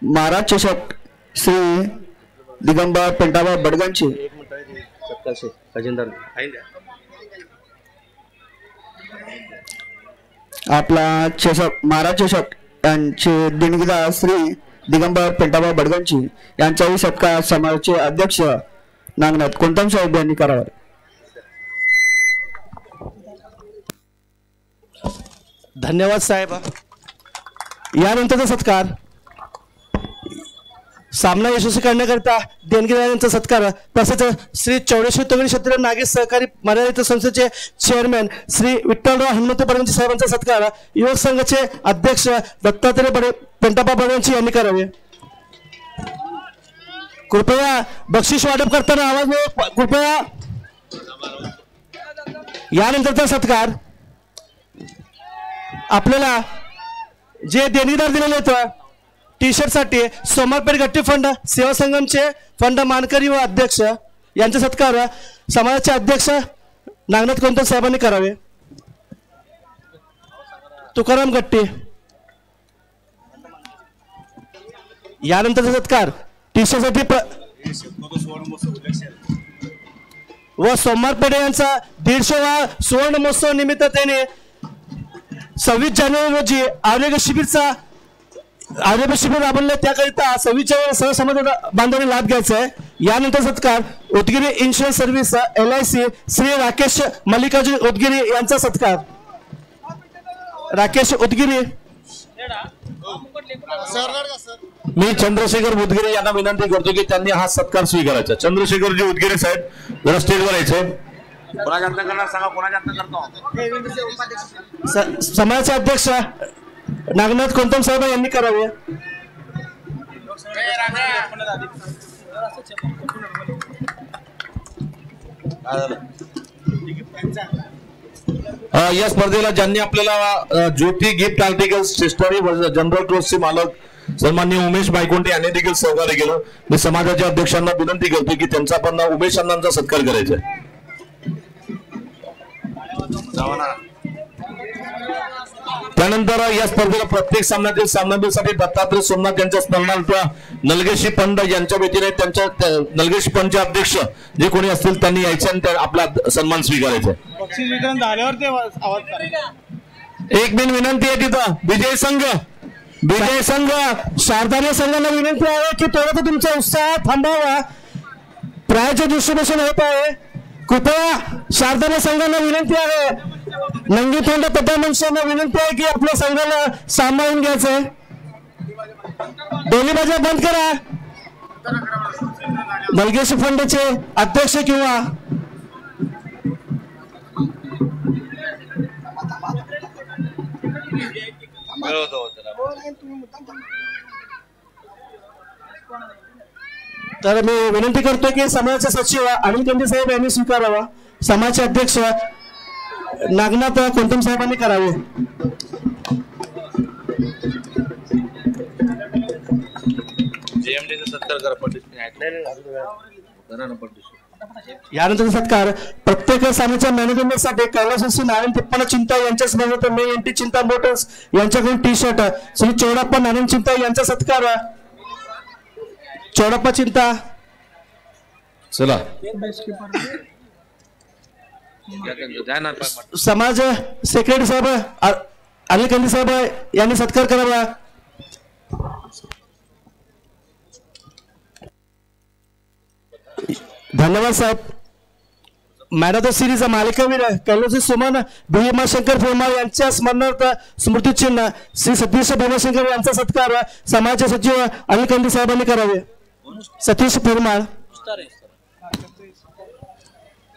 महाराज चषक श्री दिगंबर पेंटाबा बडगांची आपला चषक महाराज चषक यांचे देणगीदार श्री दिगंबर पेंटाबा बडगांची यांचाही सत्कार समाजाचे अध्यक्ष नागनाथ कोंतम साहेब यांनी करावा। धन्यवाद साहेब। यानंतरचा सत्कार सामना यशस्वी करण्याकरिता देणगीदार यांचा सत्कार तसेच श्री चौडेश्वर तगडी क्षत्रिय नागेश सहकारी मर्यादित संस्थेचे चेअरमॅन श्री विठ्ठलराव हनुमंत बडगांची साहेबांचा सत्कार युवक संघाचे अध्यक्ष दत्तात्रय पेंटाबा बडगांची यांनी करावे। कृपया बक्षीस वाटप करताना आवाज कृपया। यानंतरचा सत्कार आपल्याला जे देणगीदार दिलेले होतं टी शर्ट साठी सोमवारपेठ गट्टी फंड सेवा संगमचे फंड मानकरी व अध्यक्ष यांचा सत्कार समाजाचे अध्यक्ष नागनाथ कोंतम साहेबांनी करावे। तुकाराम गट्टी। यानंतरचा सत्कार टी शर्ट साठी व सोमवारपेठ यांचा 150वा सुवर्ण महोत्सव निमित्त त्याने 26 जानेवारी रोजी आरोग्य शिबिर राबवले त्याकरिता 26 जानेवारी सर्व समाज बांधवांनी लाभ घ्यायचा आहे। यानंतर सत्कार Udgiri insurance service LIC Shri Rakesh Mallikarjun Udgiri यांचा सत्कार। राकेश उदगिरी। मी चंद्रशेखर उदगिरी यांना विनंती करतो की त्यांनी हा सत्कार स्वीकारायचा। चंद्रशेखरजी उदगिरी साहेब जरा स्टेजवर यायचे। समाजाचे अध्यक्ष नागनाथ कोंतम साहेब यांनी करावे। या स्पर्धेला ज्यांनी आपल्याला ज्योती गिफ्ट आर्टिकल्स स्टेशनरी जनरल ट्रस्टचे मालक सन्माननीय उमेश बायकोंडे यांनी देखील सहकार्य केलं। मी समाजाच्या अध्यक्षांना विनंती करतो की त्यांचा पण उमेश अण्णांचा सत्कार करायचा आहे। त्यानंतर या स्पर्धेला प्रत्येक सामन्यासाठी दत्तात्रय सोमनाथ यांच्या स्मरणार्थ नलगेशी पंड यांच्या वतीने त्यांच्या नलगेशी पंडचे अध्यक्ष जे कोणी असतील त्यांनी यायचे आणि आपला सन्मान स्वीकारायचा। बक्षीस वितरण झाल्यावर ते आवाज करा। एक बिन विनंती आहे तिथं विजय संघ शारदाने संघाला विनंती आहे की थोडा तुमचा उत्साह थांबावा। प्रायाच्या दृष्टीपासून होत आहे। कृपया शारदाने संघाला विनंती आहे नंगी तोंड तब्बा मनुष्यांना विनंती आहे की आपल्या संघाला सांभाळून घ्यायचंय। दोन्ही बाजू बंद करा। नलगेशी फंडचे अध्यक्ष किंवा तर मी विनंती करतो की समाजाचे सचिव अनिल कंदे साहेब यांनी स्वीकारावा। समाजाचे अध्यक्ष नागनाथ कोंतम साहेबांनी करावे। यानंतर सत्कार प्रत्येक सामन्याच्या मॅनेजमेंटसाठी कैलासवासी नारायण तिप्पण चिंता यांच्या स्मरणार्थ मे NT चिंता मोटर्स यांच्याकडून टी शर्ट श्री चौडाप्पा नारायण चिंता यांचा सत्कार। चौडाप्पा चिंता चला समाज सेक्रेटरी साहेब अनिल कंदी साहेब यांनी सत्कार करावा। धन्यवाद साहेब। मॅन ऑफ द सिरीज मालिकावीर कैलासी सुमन भीमाशंकर फुलमाळ यांच्या स्मरणार्थ स्मृतिचिन्ह श्री सतीश भीमाशंकर यांचा सत्कार समाजाचे सचिव अनिल कंदी साहेबांनी करावे। सतीश फुलमाळ।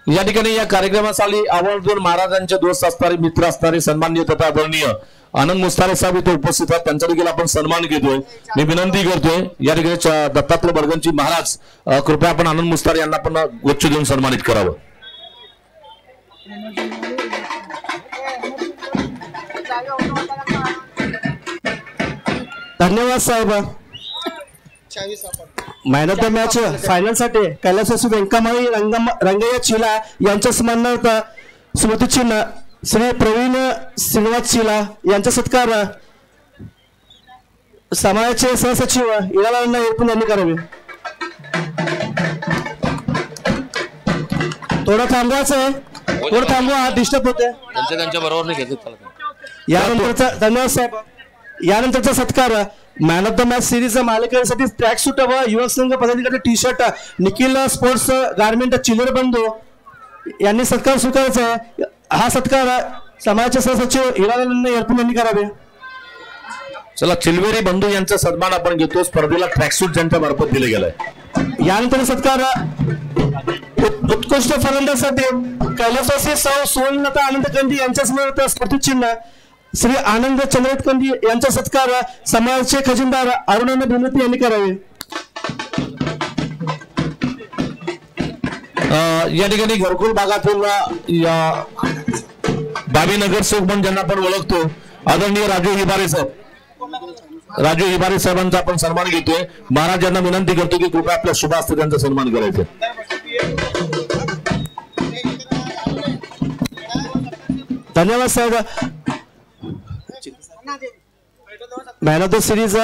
या ठिकाणी या कार्यक्रमासाठी आवर्जून महाराजांचे दोस्त असणारे मित्र असणारे सन्माननीय तथा आदरणीय आनंद मुस्तारे साहेब इथे उपस्थित आहेत। त्यांचा देखील आपण सन्मान घेतोय। मी विनंती करतोय या ठिकाणी दत्तात्रय बडगांची महाराज कृपया आपण आनंद मुस्तारे यांना पण गुच्छ देऊन सन्मानित करावं। धन्यवाद साहेब। Man of the match final साठी कैलासवासी व्यंकमाई रंगय्या चिला यांच्या स्मरणार्थ स्मृतिचिन्ह श्री प्रवीण श्रीनिवास चिला यांचा सत्कार समाजाचे सहसचिव इरालांना एरपून यांनी करावे. थोडं थांबवायचं आहे, थोडं थांबवा, डिस्टर्ब होते. त्यांच्या बरोबर नाही घेतलं. यानंतरचा धन्यवाद साहेब. यानंतरचा सत्कार man of the match series मालिकेसाठी ट्रॅक सूट व युवक संघ पदाधिकारी T shirt Nikhil sports garment चिल्लर बंधू यांनी सत्कार स्वीकारायचा आहे. हा सत्कार समाजाचे सहसचिव हिरालाल एरपून यांनी करावे. चला, चिलवेरी बंधू यांचा सन्मान आपण घेतो. स्पर्धेला ट्रॅकसूट ज्यांच्या मार्फत दिले गेलाय. यानंतर सत्कार उत्कृष्ट फलंदाजासाठी कैलासवासी सौ सुवर्णलता आनंद कंदी यांच्या समोर स्मृतिचिन्ह श्री आनंद चंद्रजित कंदी यांचा सत्कार समाजाचे खजिनदार अरुणानंद भीमती यांनी करावे. या ठिकाणी घरकुल भागातील बाबी नगरसेवक म्हणून ज्यांना आपण ओळखतो आदरणीय राजू हिबारे साहेबांचा आपण सन्मान घेतोय. महाराजांना विनंती करतो की कृपया आपल्या शुभ हस्ते त्यांचा सन्मान करायचा. धन्यवाद साहेब. मॅन ऑफ द सिरीज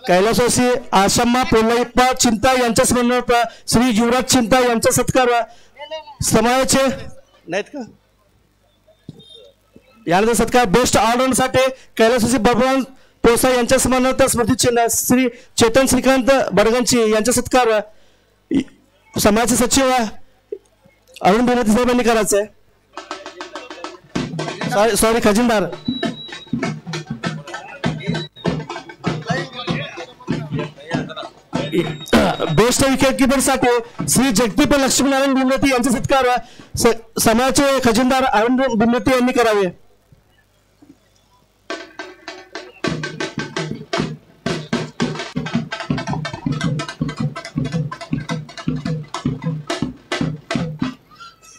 कैलासवासी आशम्मा पोल्लायप्पा चिंता यांच्या स्मरणार्थ श्री युवराज चिंता यांचा सत्कार समाजाचे नाहीत का. यानंतर सत्कार बेस्ट ऑलराऊंड साठी कैलासवासी भगवान पोसा यांच्या स्मरणार्थ स्मृतिचिन्ह श्री चेतन श्रीकांत बडगंची यांचा सत्कार समाजाचे सचिव अरुण भीमती साहेबांनी करायचा आहे. सॉरी खजिनदार. बेस्ट विकेट कीपर साठी श्री जगदीप लक्ष्मीनारायण भीमती यांचा सत्कार समाजाचे खजिनदार अरुण भीमती यांनी करावे.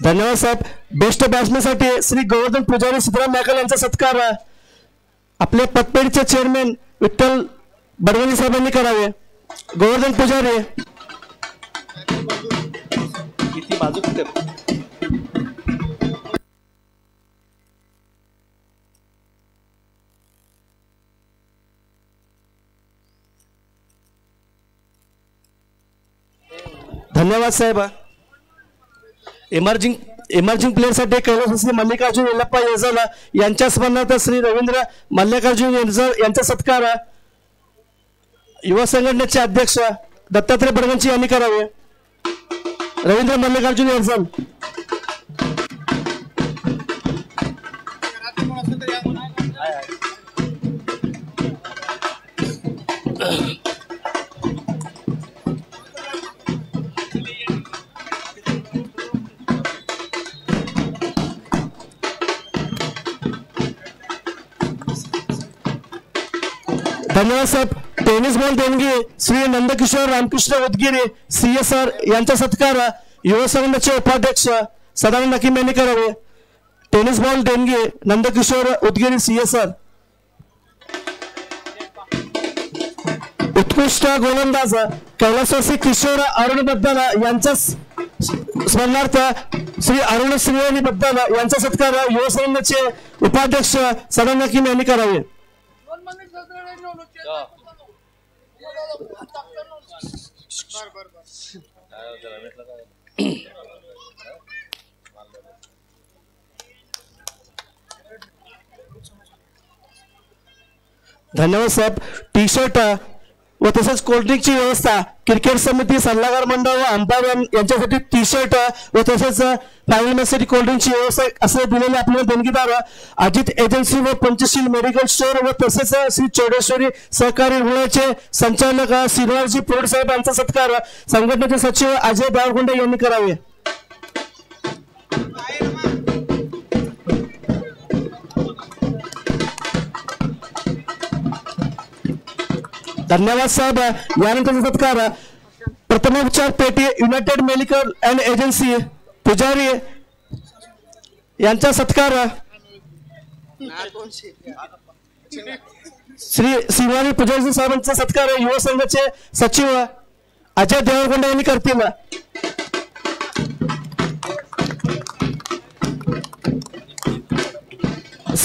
धन्यवाद साहेब. बेस्ट बॅट्समॅन साठी श्री गोवर्धन पुजारी सिद्धराम मॅकल यांचा सत्कार आपले पतपेढीचे चेअरमॅन विठ्ठल बडवणी साहेबांनी करावे. गोवर्धन पुजारी. धन्यवाद साहेब. इमर्जिंग प्लेयर साठी कैलासवासी मल्लिकार्जुन येल्लप्पा येजल यांच्या स्मरणार्थ श्री रवींद्र मल्लिकार्जुन येजल यांचा सत्कार युवा संघटनेचे अध्यक्ष दत्तात्रय बडगंची यांनी करावे. रवींद्र मल्लिकार्जुन येजल. धन्यवाद साहेब. टेनिस बॉल देणगी श्री नंदकिशोर रामकृष्ण उदगिरी CSR यांचा सत्कार युवा संघटनेचे उपाध्यक्ष सदानंद नकीम यांनी करावे. टेनिस बॉल देणगी नंदकिशोर उदगिरी CSR. उत्कृष्ट गोलंदाज कैलासवासी किशोर अरुण बद्दल यांच्या स्मरणार्थ श्री अरुण श्रीवाणी बद्दल यांचा सत्कार युवा संघटनेचे उपाध्यक्ष सदानंद नकीम यांनी करावे. धन्यवाद साहेब. टी शर्ट व तसेच कोल्ड्रिंकची व्यवस्था क्रिकेट समिती सल्लागार मंडळ व अंपायर यांच्यासाठी टी शर्ट व तसेच फायनल मॅचसाठी कोल्ड्रिंकची व्यवस्था असे दिलेले आपल्याला देणगीदार अजित एजन्सी व पंचशील मेडिकल स्टोअर व तसेच श्री चौडेश्वरी सहकारी रुग्णालयाचे संचालक श्रीनिवासजी पोड साहेब यांचा सत्कार संघटनेचे सचिव अजय दावगुंडे यांनी करावे. धन्यवाद साहेब. यानंतर सत्कार प्रथमोपचार पेटी युनायटेड मेडिकल अँड एजन्सी पुजारी यांचा सत्कार श्री श्रीवाणी पुजारी साहेबांचा सत्कार युवा संघाचे सचिव अजय देवरकोंडे यांनी करतील.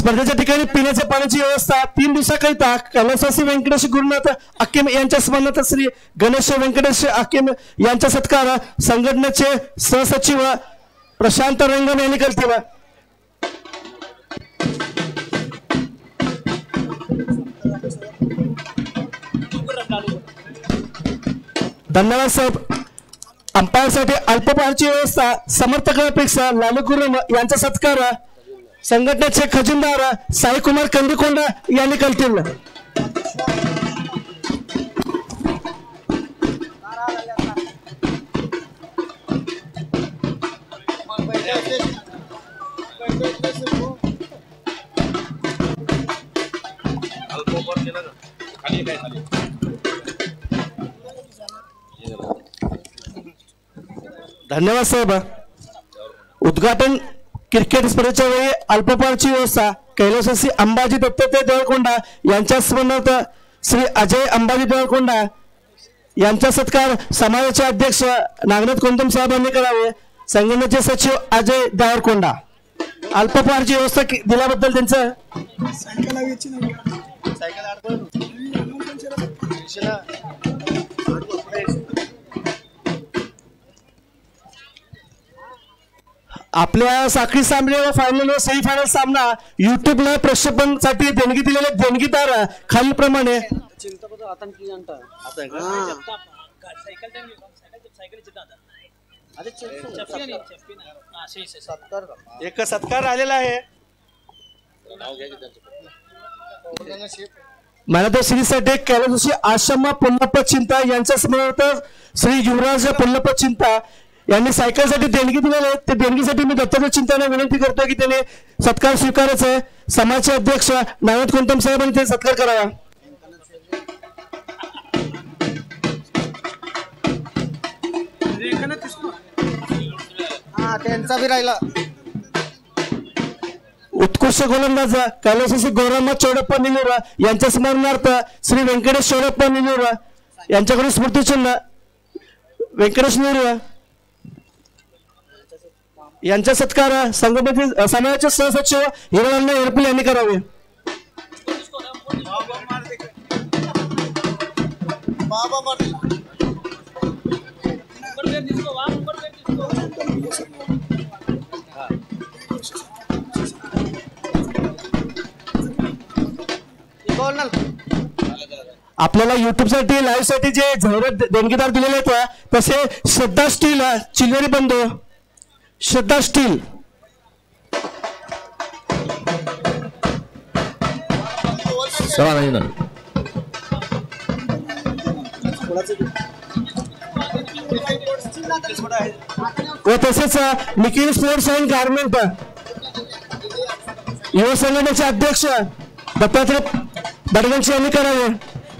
स्पर्धेच्या ठिकाणी पिण्याच्या पाण्याची व्यवस्था 3 दिवसाकरिता कैलासवासी व्यंकटेश गुरुनाथ आकेम यांच्या स्मरणार्थ श्री गणेश व्यंकटेश आकेम यांचा सत्कार संघटनेचे सहसचिव प्रशांत रंगन यांनी केला. धन्यवाद साहेब. अंपायरसाठी अल्पपारची व्यवस्था समर्थकांपेक्षा लालू गुरुम यांचा सत्कार संघटनेचे खजिनदार साईकुमार कंदीकोंडा यांनी केला. धन्यवाद साहेब. उद्घाटन क्रिकेट स्पर्धेच्या वेळी अल्पपारची व्यवस्था कैलासवासी अंबाजी दत्तात्रय देवळकोंडा यांच्या स्मरणार्थ श्री अजय अंबाजी देवळकोंडा यांचा सत्कार समाजाचे अध्यक्ष नागनाथ कोंतम साहेबांनी करावे. संघटनेचे सचिव अजय देवळकोंडा. अल्पपारची व्यवस्था दिल्याबद्दल त्यांचं आपल्या साखळी सामने व फायनल व सेमीफायनल सामना युट्यूबला प्रक्षेपणासाठी देणगी दिलेले देणगीदार खालीलप्रमाणे एक सत्कार आलेला आहे. मला श्रीसाठी कैलासवासी आश्रमा पुल्लप्पा चिंता यांच्या स्मरणार्थ श्री युवराज पुल्लप्पा चिंता यांनी सायकलसाठी देणगी दिलेली आहे. त्या देणगीसाठी मी दत्तात्रय चिंतांना विनंती करतो की त्याने सत्कार स्वीकारायचा आहे. समाजचे अध्यक्ष नागनाथ कोंतम साहेबांनी ते सत्कार करावा. त्यांचा बी राहिला. उत्कृष्ट गोलंदाज कैलासवासी गौरम्मा चौडप्पा निलूरा यांच्या स्मरणार्थ श्री व्यंकटेश चौडप्पा निलूरा यांच्याकडून स्मृतिचिन्ह व्यंकटेश निलूरा यांचा सत्कार संघटनेचे समाजाचे सहसचिव हिरालाल एरपल यांनी करावे. आपल्याला युट्यूब साठी लाईव्ह साठी जे जाहिरात देणगीदार दिलेले आहेत तसे श्रद्धा स्टील चिल्लरी बंधू श्रद्धा स्टील नाही ना व तसेच निखिल स्पोर्ट्स अँड गारमेंट युवा संघटनेचे अध्यक्ष दत्तात्रय बडगंशी यांनी करावे.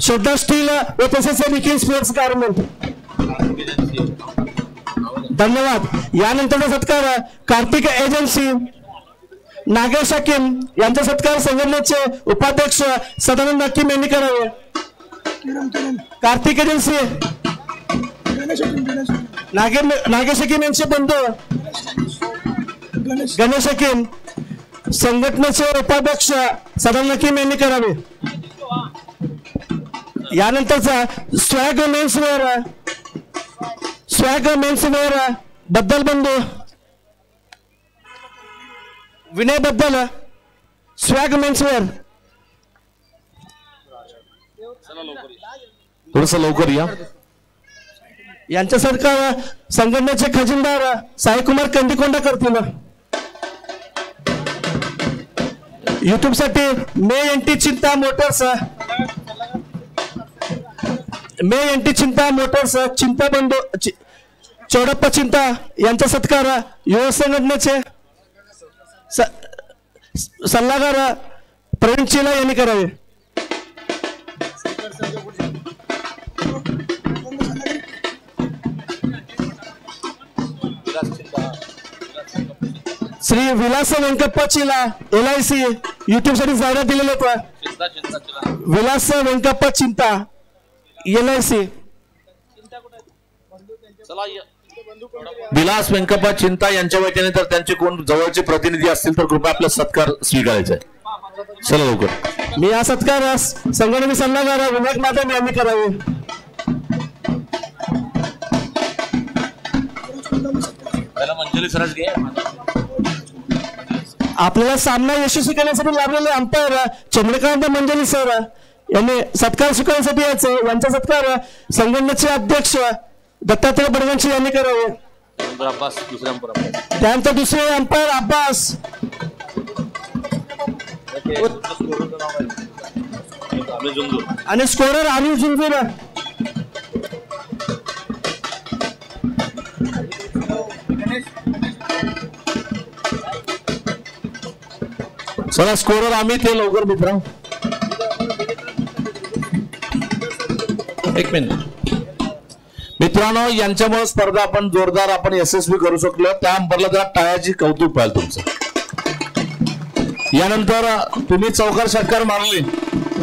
श्रद्धा स्टील व तसेच निखिल स्पोर्ट्स गारमेंट. धन्यवाद. यानंतरचा सत्कार कार्तिक एजन्सी नागेश हकीम यांचा सत्कार संघटनेचे उपाध्यक्ष सदानंद हकीम यांनी करावे. कार्तिक एजन्सी नागेश हकीम यांचे बंधू गणेश हकीम संघटनेचे उपाध्यक्ष सदानंद हकीम यांनी करावे. यानंतरचा स्वॅग मेन्सवेअर बद्दल बंधू विनय बद्दल स्वॅग मेन्सवेअर थोडस लवकर या. यांच्या सत्कार संघटनेचे खजिनदार साईकुमार कंदीकोंडा करतील. युट्यूब साठी मे एनटी चिंता मोटर्स चिंता बंधू चौडप्पा चिंता यांचा सत्कार युवा संघटनेचे सल्लागार प्रवीण चिला यांनी करावे. श्री विलास वेंकप्पा चिला LIC युट्यूब साठी जाहिरात दिलेले होते. विलास वेंकप्पा चिंता LIC विलास व्यंकप्पा चिंता यांच्या वतीने तर त्यांचे कोण जवळचे प्रतिनिधी असतील तर कृपया आपला सत्कार स्वीकारायचा आहे. चला लवकर. मी हा सत्कारास संघटनेचे सल्लागार विनायक माधव यांनी करावे. आपल्याला सामना यशस्वी करण्यासाठी लाभलेले अंपायर चंद्रकांत मंजली सर यांनी सत्कार स्वीकारण्यासाठी यायचं. यांचा सत्कार संघटनेचे अध्यक्ष दत्तात्रय बडगंशी यांनी करावे. त्यानंतर दुसरे अंपायर अब्बास आणि स्कोरर अनिल झुंजूर. चला स्कोरर आम्ही ते लवकर मित्र. एक मिनिट मित्रांनो, यांच्यामुळे स्पर्धा आपण जोरदार आपण यशस्वी करू शकलो. त्या अंपरला जरा टाळ्याची कौतुक पाहिजे तुमचं. यानंतर तुम्ही चौकार षटकार मारले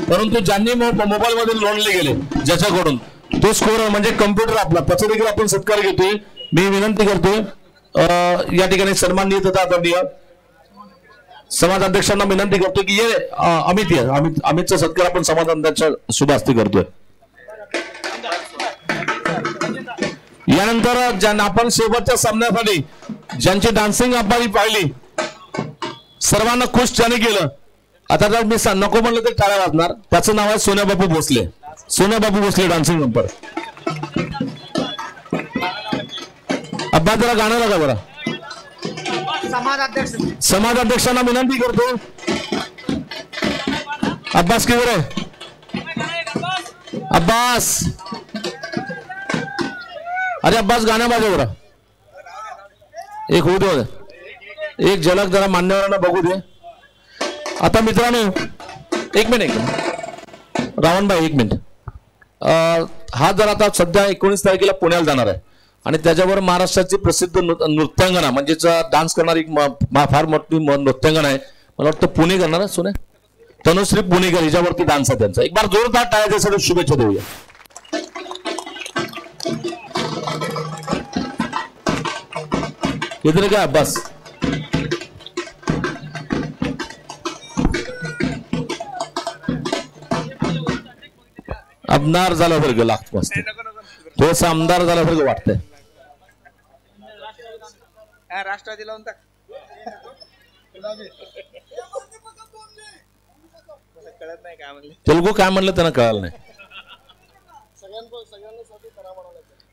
परंतु ज्यांनी मोबाईल मध्ये लोणले गेले ज्याच्याकडून तो स्कोरर म्हणजे कम्प्युटर आपला त्याचा देखील आपण सत्कार घेतोय. मी विनंती करतोय या ठिकाणी सन्माननीय तथा आदरणीय समाज अध्यक्षांना विनंती करतो की ये अमितचा सत्कार आपण समाज अध्यक्षा शुभ हस्ते करतोय. यानंतर आपण शेवटच्या सामन्यासाठी ज्यांची डान्सिंग अंपायरी पाहिली सर्वांना खुश ज्याने केलं. आता जर मी नको म्हणलं तर टाळ्या वाजणार. त्याचं नाव आहे सोन्याबापू भोसले. Sonyabapu Bhosale dancing umpire. अब्बा जरा गाणं लागा जरा. समाज अध्यक्षांना विनंती करतो. अब्बास किधर आहे? अब्बास, अरे अब्बास गाणं वाजव जरा. एक होऊ दे, एक झलक जरा मान्यवरांना बघू दे. आता मित्रांनो एक मिनिट रावणभाई, एक मिनिट. हा जर आता सध्या 19 तारखेला पुण्याला जाणार आहे आणि त्याच्यावर महाराष्ट्राची प्रसिद्ध नृत्यांगना म्हणजेच डान्स करणारी फार मोठी नृत्यांगना आहे. मला वाटतं पुणे करणार आहे सोने तनुश्री पुणेकर, हिच्यावरती डान्स आहे त्यांचा. एक बार जोरदार टाळ्यासाठी शुभेच्छा देऊया. इधर काय बस आमदार झाल्यासारखं लागतं मस्त. थोडस आमदार झाल्यासारखं वाटतंय. राष्ट्रवादी लावून टाक. कळत नाही काय म्हणले तेलुगू काय म्हणलं त्यांना कळालं नाही.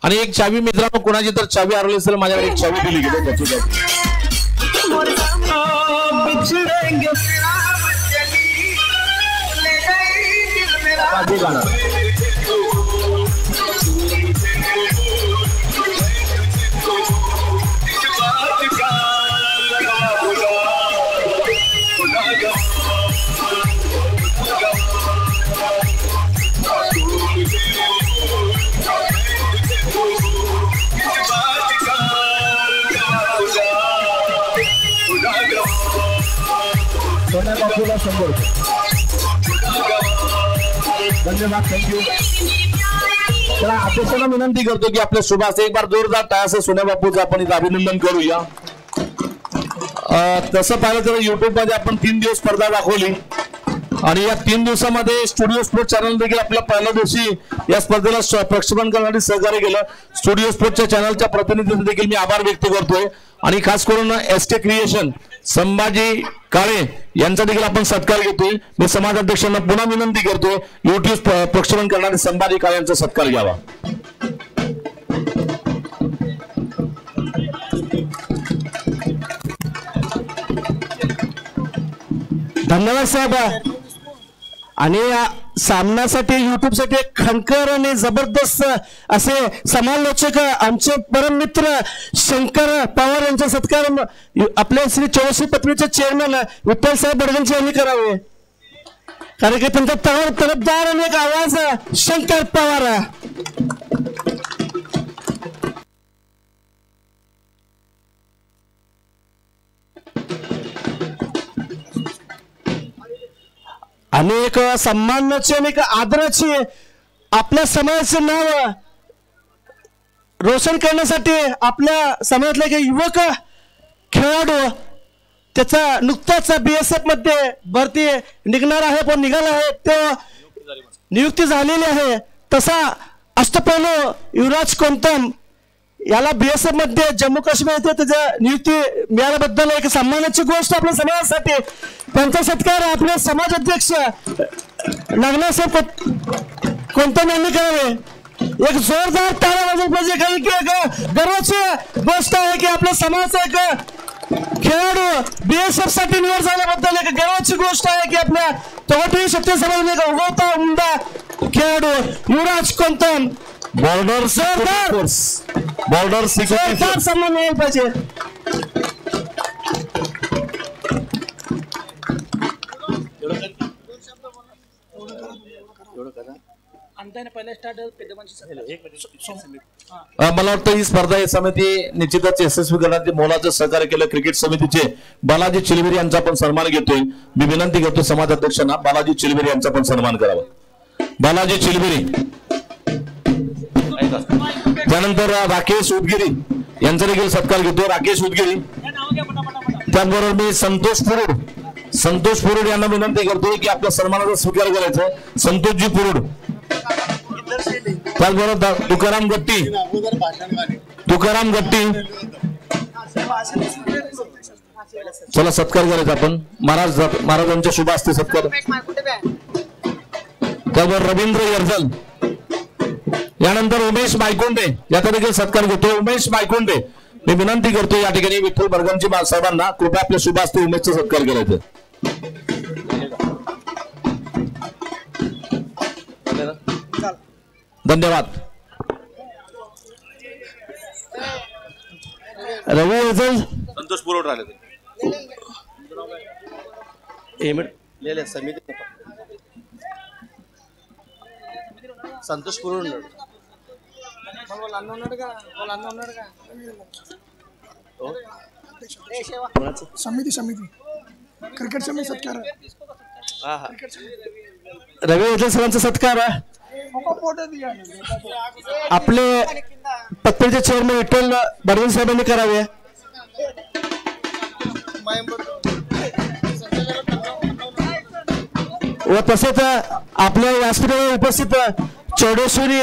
आणि एक चावी मित्रांनो कोणाची तर चावी हरवली असेल माझ्याकडे एक चावी दिली गेली त्याची. धन्यवाद, थँक्यू. चला अध्यक्षांना विनंती करतो की आपल्या शुभास एक बार जोरदार टाळ्या सोन्या बापूचं आपण इथं अभिनंदन करूया. तसं पाहिलं तर युट्यूब मध्ये आपण 3 दिवस स्पर्धा दाखवली आणि या 3 दिवसामध्ये स्टुडिओ स्पोर्ट चॅनल देखील आपल्या पहिल्या दिवशी या स्पर्धेला प्रक्षेपण करण्यासाठी सहकार्य केलं. स्टुडिओ स्पोर्टच्या चॅनलच्या प्रतिनिधींचे देखील मी आभार व्यक्त करतोय आणि खास करून एसके क्रिएशन संभाजी काळे यांचा देखील आपण सत्कार घेतोय. मी समाज अध्यक्षांना पुन्हा विनंती करतोय युट्यूब प्रक्षेपण करणारे संभाजी काळे यांचा सत्कार घ्यावा. धन्यवाद साहेब. आणि सामन्यासाठी युट्यूब साठी खणकर आणि जबरदस्त असे समालोचक आमचे परम मित्र शंकर पवार यांचा सत्कार आपल्या श्री 84 पत्नीचे चेअरमॅन विठ्ठल साहेब बडगंची यांनी करावे. कारण की त्यांचा तडफदार आणि एक आवाज शंकर पवार. आणि एक सन्मानाची आणि एक आदराची आपल्या समाजाचे नाव रोशन करण्यासाठी आपल्या समाजातले काही युवक खेळाडू त्याचा नुकताच BSF मध्ये भरती निघणार आहे पण निघाला आहे तो नियुक्ती झालेली आहे. तसा अष्टपैलू युवराज कोंतम याला BSF मध्ये जम्मू काश्मीर येथे त्याच्या नियुक्ती मिळाल्याबद्दल एक सन्मानाची गोष्ट आपल्या समाजासाठी. त्यांचा सत्कार आपले समाज अध्यक्ष नागनासाहेब कोंतम यांनी करावे. एक जोरदार टाळ्या वाजवली पाहिजे कारण की गर्वाची गोष्ट आहे की आपल्या समाजाचा एक खेळाडू BSF साठी निवड झाल्याबद्दल एक गर्वाची गोष्ट आहे की आपल्या तोटी क्षत्रिय समाजाने एक उगवता उमदा खेळाडू युवराज कोंतम बॉर्डर सरकार सन्मान मिळाला पाहिजे. मला वाटतं ही स्पर्धा ही समिती निश्चितच यशस्वी करण्याचे मोलाचं सहकार्य केलं. क्रिकेट समितीचे बालाजी चिलबिरी यांचा पण सन्मान घेतोय. मी विनंती करतो समाज अध्यक्षांना बालाजी चिलबिरी यांचा पण सन्मान करावा. बालाजी चिलबिरी, त्यानंतर राकेश उदगिरी यांचा देखील सत्कार घेतो. राकेश उदगिरी, त्याचबरोबर मी संतोष पुरुड यांना विनंती करतोय की आपल्या सन्मानाचा स्वीकार करायचा. संतोषजी पुरुड, त्याचबरोबर तुकाराम गट्टी चला सत्कार करायचा आपण. महाराजांच्या शुभ हस्ते सत्कार. त्याचबरोबर रवींद्र यर्जल, यानंतर उमेश मायकोंडे याचा देखील सत्कार घेतो. उमेश मायकोंडे, मी विनंती करतो या ठिकाणी विठ्ठल बडगंची साहेबांना कृपया आपल्या शुभ हस्ते उमेशचा सत्कार करायचा. धन्यवाद. रवी यर्जल, संतोष पुरवठ राहिले समिती संतोष पुरवठ समिती क्रिकेट समिती सत्कार रवी यर्जल सरांचा सत्कार आपले पत्नीचे चेअरमन विठ्ठल बडगन साहेबांनी करावे. व तसेच आपल्या व्यासपीठावर उपस्थित चौडेश्वरी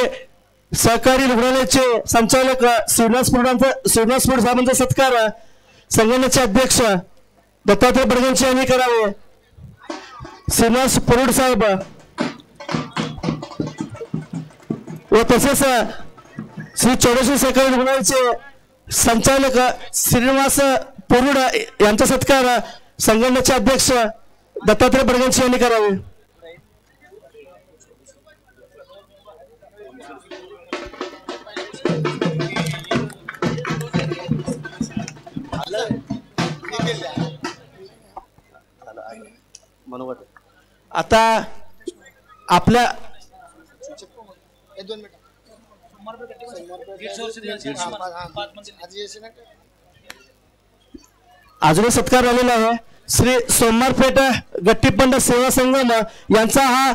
सहकारी रुग्णालयाचे संचालक श्रीनिवास पुरुड साहेबांचा सत्कार संघटनेचे अध्यक्ष दत्तात्रय बडगंची यांनी करावे. श्रीनिवास पुरुड साहेब व तसेच श्री चौडेश्वरी सहकारी रुग्णालयाचे संचालक श्रीनिवास पुरुड यांचा सत्कार संघटनेचे अध्यक्ष दत्तात्रय बडगंची यांनी करावे. आता आपल्या अजून सत्कार झालेला आहे. श्री सोमवारपेठ गट्टीपंड सेवा संगम यांचा हा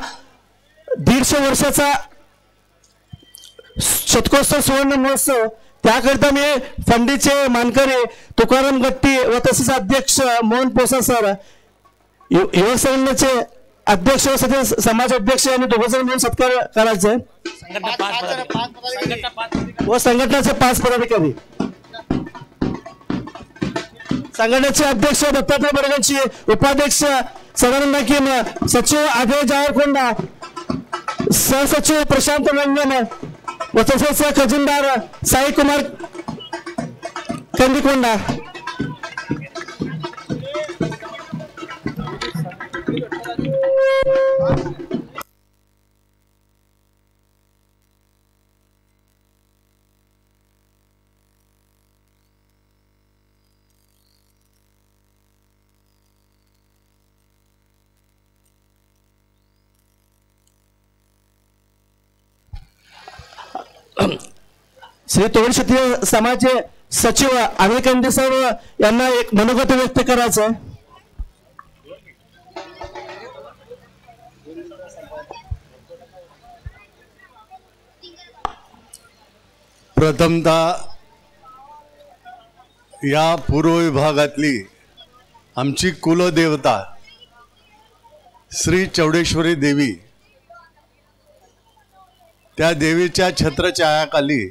150 वर्षाचा शतकोत्सव सुवर्ण महोत्सव. त्याकरिता मी फंडीचे मानकरी तुकाराम गट्टी व तसेच अध्यक्ष मोहन पोसा सर, युवक संघटनेचे अध्यक्ष व सदस्य समाज अध्यक्ष यांनी दोघं मिळून सत्कार करायचे व संघटनेचे 5 पदाधिकारी. संघटनेचे अध्यक्ष दत्तात्रय बडगंची, उपाध्यक्ष सदानंद किम, सचिव अभय जावरकोंडा, सहसचिव प्रशांत रंगन व तसेच खजिनदार साई कुमार कंदीकोंडा. श्री तोड क्षत्रिय समाजाचे सचिव अनिल कंदे सर यांना एक मनोगत व्यक्त करायचं. प्रथमतः या पूर्व विभागातली आमची कुलदेवता श्री चौडेश्वरी देवी, त्या देवीच्या छत्रछायाखाली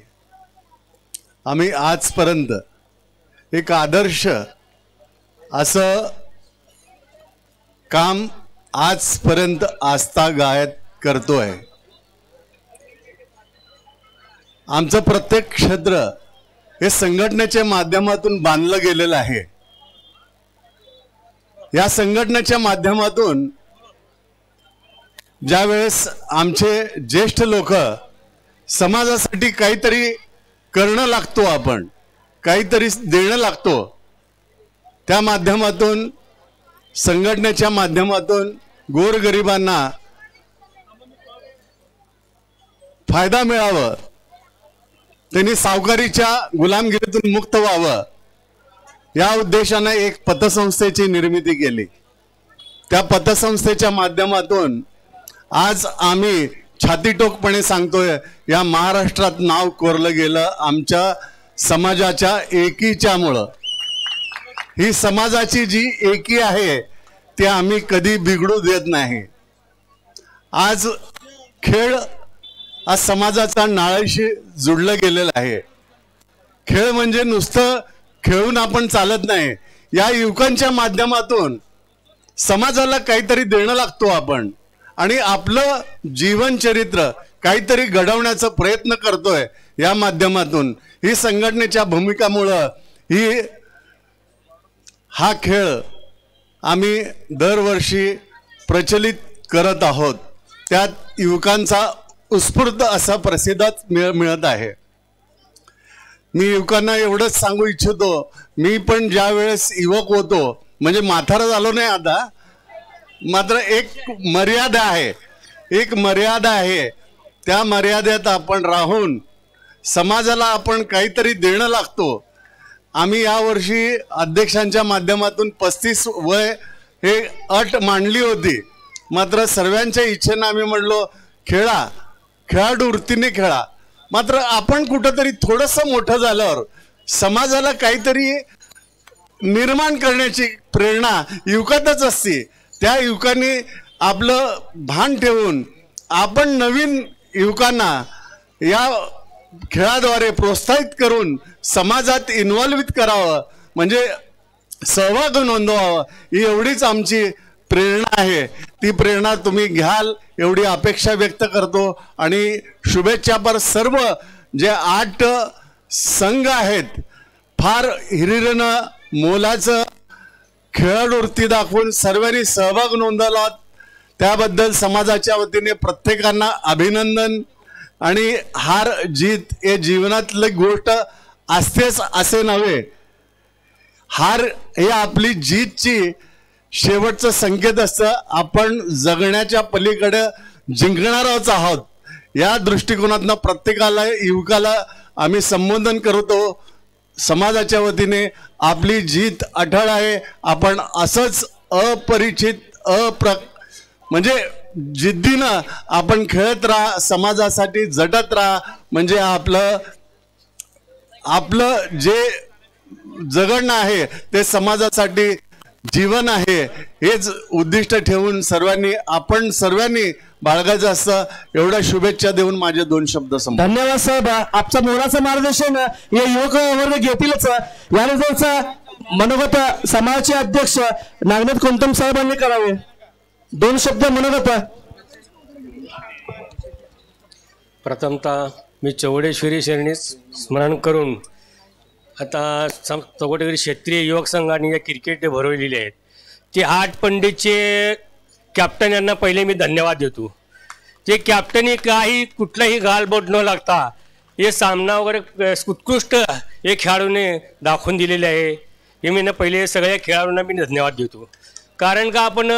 आम्ही आजपर्यंत एक आदर्श असं काम आजपर्यंत आस्थागायत करतोय. आमचं प्रत्येक क्षेत्र हे संघटनेच्या माध्यमातून बांधलं गेलेलं आहे. या संघटनेच्या माध्यमातून ज्यावेळेस आमचे ज्येष्ठ लोक समाजासाठी काहीतरी करणं लागतो, आपण काहीतरी देणं लागतो, त्या माध्यमातून संघटनेच्या माध्यमातून गोरगरिबांना फायदा मिळावं, त्यांनी सावकारीच्या गुलामगिरीतून मुक्त व्हावं, या उद्देशाने एक पतसंस्थेची निर्मिती केली. त्या पतसंस्थेच्या माध्यमातून आज आम्ही छातीटोकपणे सांगतोय, या महाराष्ट्रात नाव कोरलं गेलं आमच्या समाजाच्या एकीच्यामुळं. ही समाजाची जी एकी आहे ते आम्ही कधी बिघडू देत नाही. आज खेळ आज समाजाचा नाळाशी जुडलं गेलेला आहे. खेळ म्हणजे नुसतं खेळून आपण चालत नाही. या युवकांच्या माध्यमातून समाजाला काहीतरी देणं लागतो आपण, आणि आपलं जीवनचरित्र काहीतरी घडवण्याचा प्रयत्न करतोय. या माध्यमातून ही संघटनेच्या भूमिकामुळं हा खेळ आम्ही दरवर्षी प्रचलित करत आहोत. त्यात युवकांचा उत्स्फूर्त असा प्रतिसाद मिळत आहे. मी युवकांना एवढंच सांगू इच्छितो, मी पण ज्या वेळेस युवक होतो, म्हणजे म्हातारा झालो नाही आता, मात्र एक मर्यादा आहे, त्या मर्यादेत आपण राहून समाजाला आपण काहीतरी देणं लागतो. आम्ही यावर्षी अध्यक्षांच्या माध्यमातून 35 वय हे अट मांडली होती, मात्र सर्वांच्या इच्छेनं आम्ही म्हणलो खेळा, खेळाडू वृत्तीने खेळा. मात्र आपण कुठंतरी थोडंसं मोठं झाल्यावर समाजाला काहीतरी निर्माण करण्याची प्रेरणा युवकातच असते. त्या युवकांनी आपलं भान ठेवून आपण नवीन युवकांना या खेळाद्वारे प्रोत्साहित करून समाजात इन्व्हॉल्वित करावं, म्हणजे सहभाग नोंदवावं, ही एवढीच आमची प्रेरणा आहे. ती प्रेरणा तुम्ही घ्याल एवढी अपेक्षा व्यक्त करतो. आणि शुभेच्छा पर सर्व जे 8 संघ आहेत, फार हिरिरीनं मोलाचं खेळाडूवृत्ती दाखवून सर्वांनी सहभाग नोंदवला, त्याबद्दल समाजाच्या वतीने प्रत्येकांना अभिनंदन. आणि हार जीत हे जीवनातली गोष्ट असतेच असे नव्हे, हार हे आपली जीतची शेवटचं संकेत असतं. आपण जगण्याच्या पलीकडे जिंकणारच आहोत. या दृष्टिकोनातनं प्रत्येकाला युवकाला आम्ही संबोधन करतो. समाजाच्या वतीने आपली जीत अढळ आहे. आपण असंच अपरिचित म्हणजे जिद्दीनं आपण खेळत राहा, समाजासाठी झटत राहा. म्हणजे आपलं जे जगणं आहे ते समाजासाठी जीवन आहे, हेच उद्दिष्ट ठेवून आपण सर्वांनी बाळगायचं असतं. एवढ्या शुभेच्छा देऊन माझे 2 शब्द संपवतो. धन्यवाद साहेब. आपचं मोलाचं मार्गदर्शन या युवक वर्ग घेतीलच. यानंतरचा मनोगत समाजाचे अध्यक्ष नागनाथ कोंतम साहेबांनी करावे. 2 शब्द मनोगत. प्रथमतः मी चौडेश्वरी शरणी स्मरण करून आता चौघटेकरी क्षेत्रीय युवक संघाने या क्रिकेट भरवलेले आहेत, ते 8 पंडितचे कॅप्टन यांना पहिले मी धन्यवाद देतो. ते कॅप्टनी काही कुठलाही गालबोट न लागता हे सामना वगैरे उत्कृष्ट हे खेळाडूने दाखवून दिलेले आहे. हे मी पहिले सगळ्या खेळाडूंना मी धन्यवाद देतो. कारण का आपण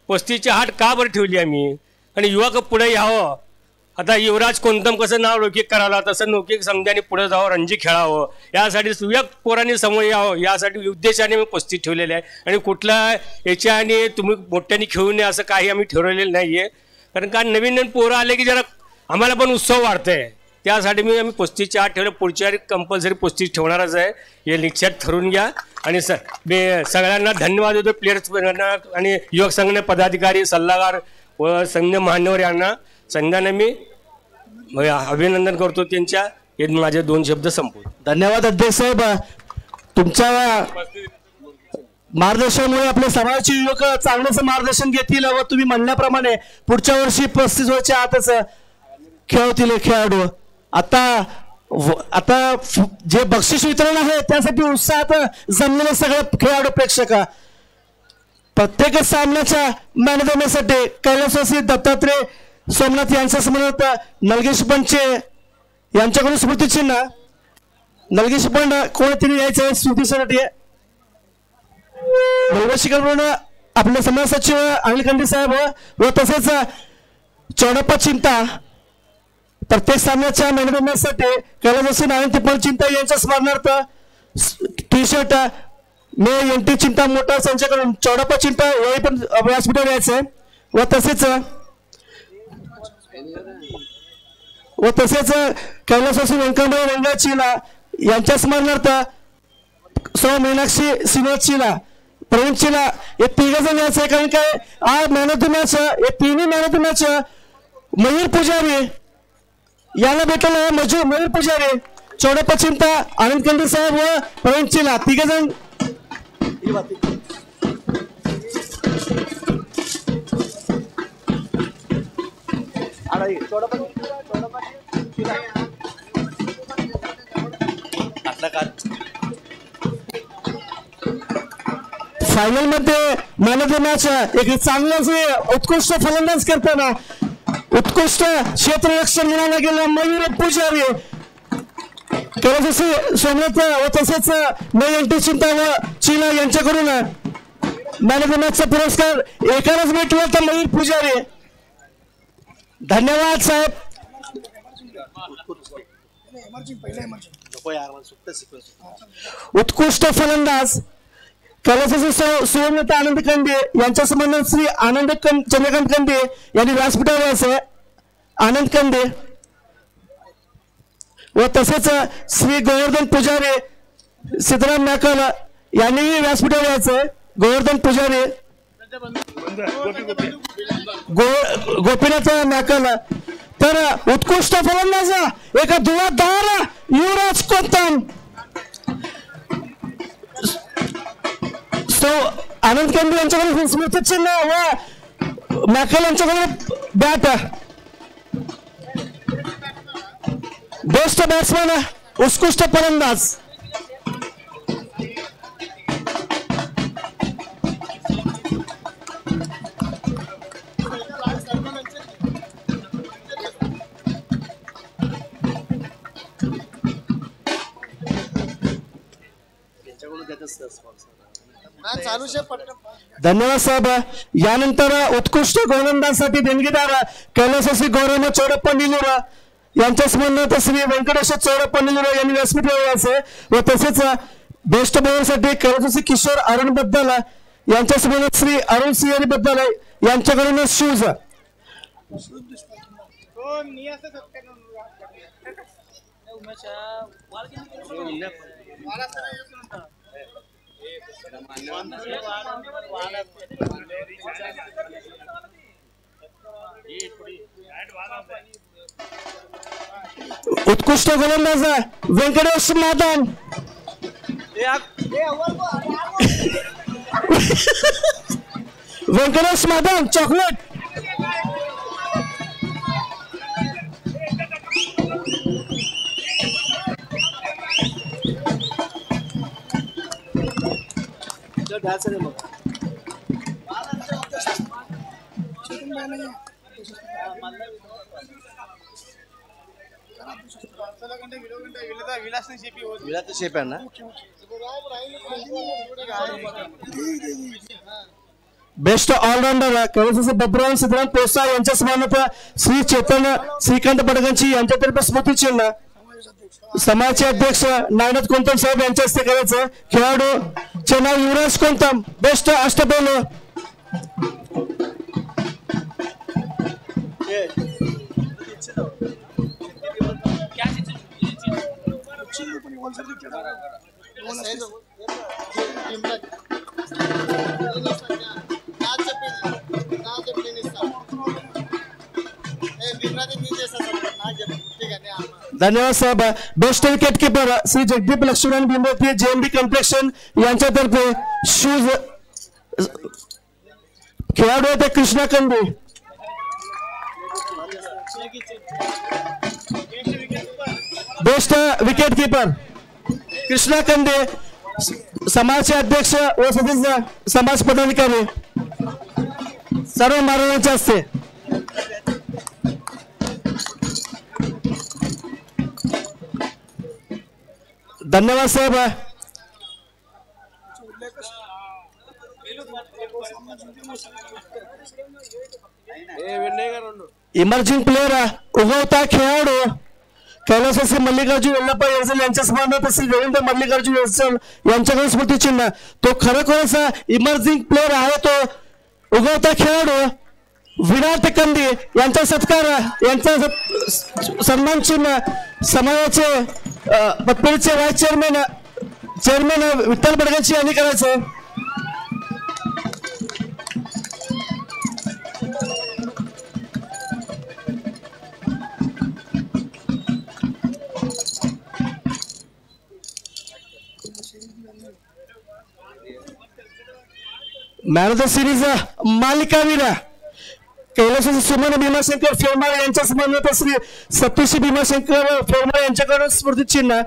35ची 8 का बरं ठेवली आम्ही, आणि युवक पुढे यावं. आता युवराज कोंतम कसं नाव लौकिक करावं, तसं लौकिक समजाने पुढे जावं, रणजी खेळावं, यासाठी युवक पोरांनी समोर यावं, यासाठी उद्देशाने मी 35 ठेवलेले आहे. आणि कुठला याच्याने तुम्ही मोठ्याने खेळू नये असं काही आम्ही ठरवलेलं नाही आहे. कारण का नवीन पोरं आले की जरा आम्हाला पण उत्सव वाढतंय. त्यासाठी आम्ही 35च्या आत ठेवलं. पुढच्या कंपल्सरी 35 ठेवणारच आहे, हे निश्चित ठरवून घ्या. आणि मी सगळ्यांना धन्यवाद देतो, प्लेयर्सना आणि युवक संघ पदाधिकारी सल्लागार व संघ मान्यवर यांना संघाने मी अभिनंदन करतो त्यांच्या. हे माझे 2 शब्द संपवतो. धन्यवाद अध्यक्ष साहेब. तुमच्या मार्गदर्शनामुळे आपल्या समाजाचे युवक चांगलंच मार्गदर्शन घेतील व तुम्ही म्हणल्याप्रमाणे पुढच्या वर्षी 35 वर्षाच्या आतच खेळतील खेळाडू. आता जे बक्षीस वितरण आहे त्यासाठी उत्साहात जमलेले सगळे खेळाडू प्रेक्षक प्रत्येक सामन्याच्या मॅन ऑफ द मॅचसाठी कैलासवासी दत्तात्रय सोमनाथ यांच्या समोर नलगेश पंचे यांच्याकडून स्मृतिचिन्ह. नलगेश पंड कोणतरी यायचं स्मृतीसाठी. नलगेशीकडून आपले समाज सचिव अनिल खंडे साहेब व तसेच चौडप्पा चिंता प्रत्येक सामन्याच्या मॅन ऑफ द मॅचसाठी कैलासवासी नारायण तिप्पल चिंता यांच्या स्मरणार्थ टी शर्ट मे एनटी चिंता मोटर्स यांच्याकडून चौडप्पा चिंता याही पण व्यासपीठावर यायचं. व तसेच कैलासवासी व्यंकटराव रंगाचीला यांच्या स्मरणार्थ सौ मीनाक्षी श्रीनाथचीला प्रवीण चिला हे 3 जण यायचं आहे. कारण काय आज मॅन ऑफ द मॅच हे 3 man of the match Mayur पुजारी याला भेटलं. मयूर पुजारी, चौडप्पा चिंता, आनंद खंडे साहेब व प्रवीण चिला 3 जण. फायनल मध्ये मॅन ऑफ द मॅच एक चांगलाच उत्कृष्ट फलंदाज करताना उत्कृष्ट क्षेत्ररक्षण मिळालं गेलं मयूर पुजारी कैलासवासी सोमनाथ व तसेच एनटी चिंता व चिला यांच्याकडून मॅन ऑफ द मॅचचा पुरस्कार एकालाच भेटला तर मयूर पुजारी. धन्यवाद साहेब. उत्कृष्ट फलंदाज कैलासवासी सुवर्णता आनंद कंदे यांच्या संबंधात श्री आनंद चंद्रकांत कंदे यांनी व्यासपीठावर यायचं. आनंद कंदे व तसेच श्री गोवर्धन पुजारी सिद्धराम नाकल यांनीही व्यासपीठावर यायचं. गोवर्धन पुजारी, गोपीनाथ नाकल. तर उत्कृष्ट फलंदाज एका धुवाधार युवराज कोतम आनंद कंदे यांच्याकडून स्मृतिचिन्ह व नाकल यांच्याकडून बॅट. बेस्ट बॅट्समॅन उत्कृष्ट फलंदाज. धन्यवाद साहेब. यानंतर उत्कृष्ट गोलंदाजासाठी देणगीदार कैलासवासी गौरव चौडप्पा निलुरा यांच्या स्मरणार्थ श्री व्यंकटेश चौडप्पा निलुरा यांनी व्यासपीठावर यायचे. व तसेच बेस्ट बॉलरसाठी कैलासवासी किशोर अरुण बद्दल यांच्या स्मरणार्थ श्री अरुण सिंह बद्दल यांच्याकडून शूज. उत्कृष्ट गोलंदाज Venkatesh Madan. Venkatesh Madan chocolate. Best all rounder कैलासवासी बब्रान सिद्धराम पोसा यांच्या स्मरणार्थ श्री चेतन श्रीकांत बडगंची यांच्यातर्फे स्मृतिचिन्ह. समाजचे अध्यक्ष नागनाथ कोंतम साहेब यांच्या हस्ते करायचं. खेळाडूचे नाव युवराज कोंतम. बेस्ट अष्टपैलू. धन्यवाद साहेब. Best wicket keeper Shri Jagdeep Laxman Bimboti JMB complexion यांच्यातर्फे शूज खेळाडू होते कृष्णा कंदे. बेस्ट विकेट किपर कृष्णा कंदे समाजचे अध्यक्ष व सदस्य समाज पदाधिकारी सर्व महाराजांचे असते. धन्यवाद साहेब. इमर्जिंग प्लेयर उगवता खेळाडू कैलासवासी मल्लिकार्जुन यल्लप्पा येळचल यांच्या स्मरणार्थ श्री रवींद्र मल्लिकार्जुन येळचल यांच्याकडून स्मृतिचिन्ह. तो खरोखरच इमर्जिंग प्लेयर आहे. तो उगवता खेळाडू विराट कंदी यांचा सत्कार यांचा सन्मान चिन्ह समाजाचे पतपेढीचे व्हाईस चेअरमॅन विठ्ठल बडगंची यांनी करायचं. मॅन ऑफ द सिरीज मालिकावीर कैलासवासी सुमन भीमाशंकर फेरमाळ यांच्या स्मरणार्थ श्री सप्तशी भीमाशंकर फेरमाळ यांच्याकडून स्मृतिचिन्ह.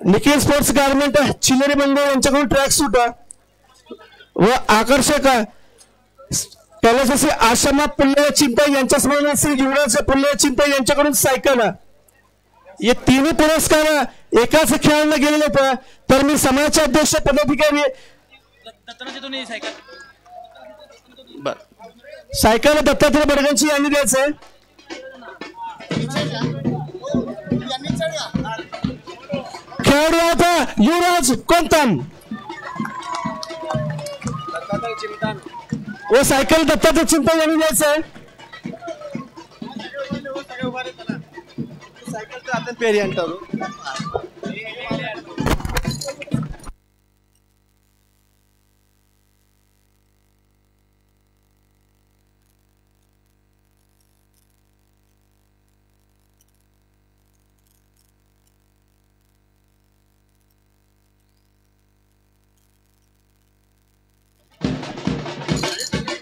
निखिल स्पोर्ट्स गारमेंट चिल्लरी मंडळ यांच्याकडून ट्रॅक सूट व आकर्षक कैलासवासी आश्रमा पुल्ले चिंता यांच्या स्मरणार्थ श्री युवराज पुल्ले चिंता यांच्याकडून सायकल. हे तिन्ही पुरस्कार एकाच खेळाडूला गेलेले होते. तर मी समाजाचे अध्यक्ष पदाधिकारी सायकल दत्तात्रय बडगंची यांनी द्यायचंय. खेळाडू होता युवराज कोणताम व सायकल दत्तात्रय चिंता यांनी द्यायचंय. पेरी अंटारू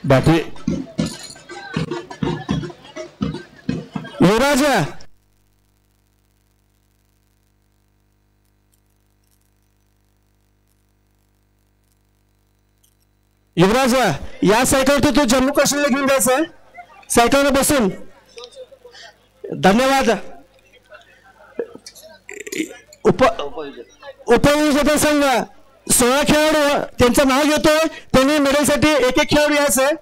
बाकी युवराज युवराज या सायकलवरती तू जम्मू काश्मीरला घेऊन जायचं सायकलवर बसून. धन्यवाद. उपविजेता संघ 16 खेळाडू त्यांचं नाव घेतोय. त्यांनी मेडलसाठी एक खेळाडू यायचंय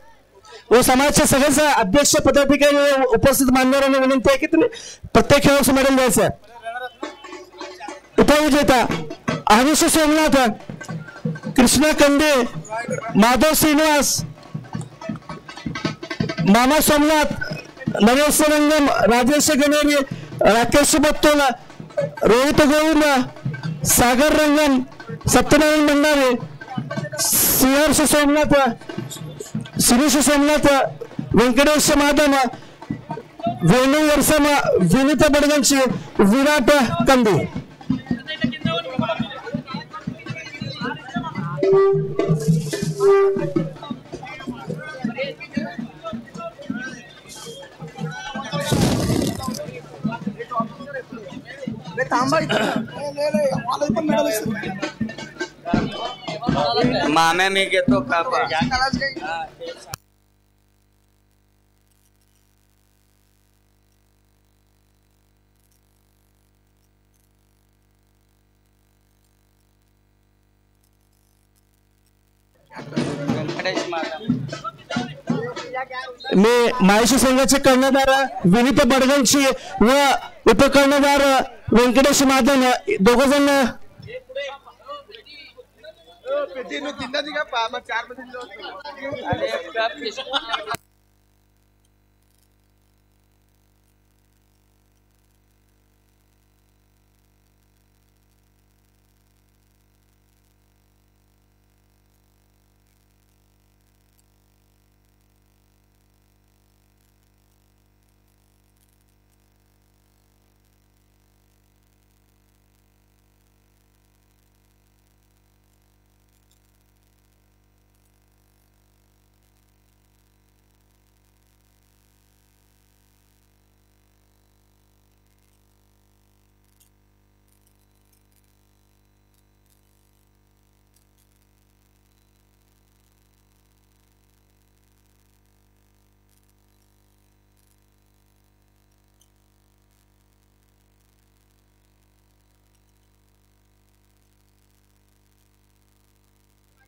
व समाजाच्या सगळ्यांचा अध्यक्ष पदाधिकारी उपस्थित मान्यवरांना विनंती आहे की तुम्ही प्रत्येक खेळाडूचं मेडल द्यायचं. उपविजेता आयुष सोमनाथ कृष्णा कंदे माधव श्रीनिवास मामा सोमनाथ नरेश रंगम राजेश गणेरी राकेश बत्तोला रोहित गोविंद सागर रंगम सत्यनारायण भंडारे सिंहर्ष सोमनाथ शिरीष सोमनाथ व्यंकटेश माधव वेणू वर्षमा विनीता बडगंची विराट कंदे. मामे मी घेतो का मी माहेशी संघाचे कर्णधार विनीत बडगंची व उपकर्णधार व्यंकटेश माधव दोघ जण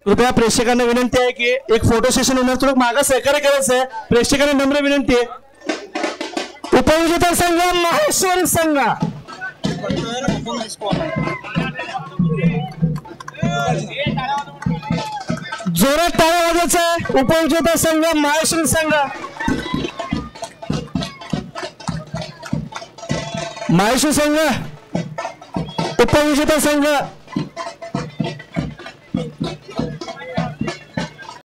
कृपया प्रेक्षकांना विनंती आहे की एक फोटो सेशन होणार, थोडं मागं सहकार्य करायचं आहे. प्रेक्षकांना नम्र विनंती आहे. उपविजेता संघ माहेश्वरी संघ, जोरात टाळ्या वाजायचा आहे. उपविजेता संघ माहेश्वरी संघ, माहेश्वरी संघ, उपविजेता संघ